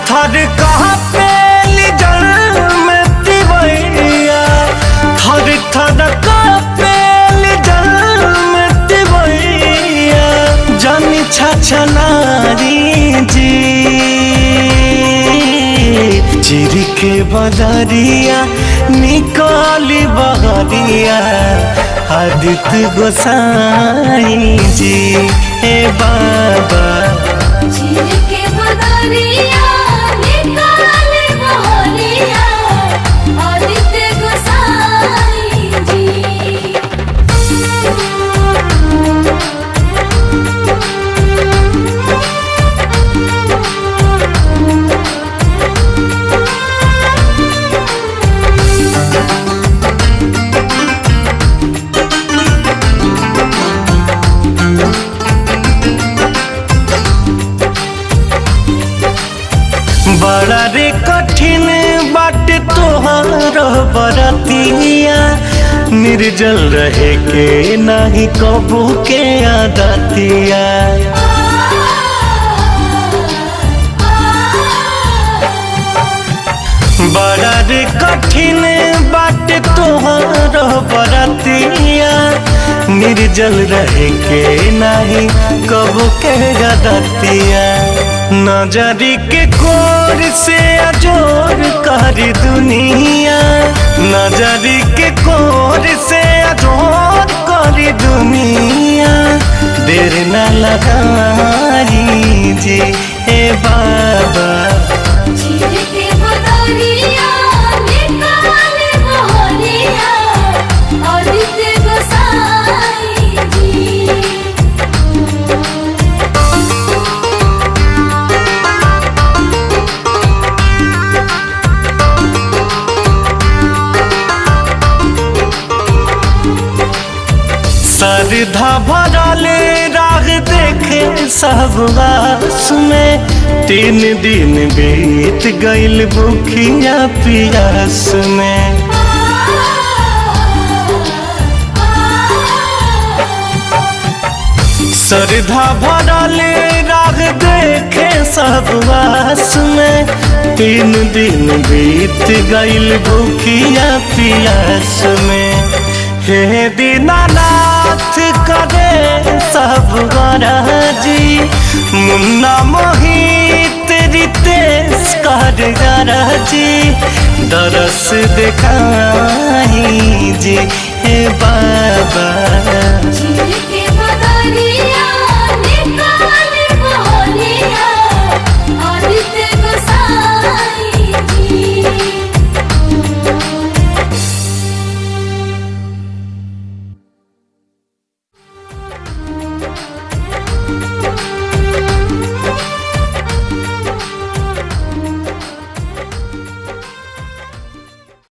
थर कहाँ पे जल में तिवैया, थर थर कहाँ पे जल में तिवैया, जानी छाछा नारी जी चिर के बदरिया निकाली बहरिया आदित्य गोसाई जी। हे बाबा चिर के बदरिया निकाले बहरिया आदित्य गोसाई जी। बड़ा रे कठिन बाट तोहार बरतिया, निर्जल रहे के नहीं कबू के आदतिया। बड़ा रे कठिन बाट तोहार बरतिया, निर्जल रहे के नहीं कबू के आदतिया। नजरी के कोर से अजोर करी दुनिया, नजरी के कोर से अजोर करी दुनिया, देर न लगाई जी। हे बाबा चिर के बदरिया निकाले बहरिया आदित्य गोसाई जी। श्रद्धा भरले राग देखे सब आस में, 3 दिन बीत गइल भूखिया पियास में। श्रद्धा भरले राग देखे सब आस में, 3 दिन बीत गइल भूखिया पियास में। हे दीनानाथ करे सब गरजी, मुन्ना मोहित रितेश कर गरजी, दरस दिखाई जी। हे बाबा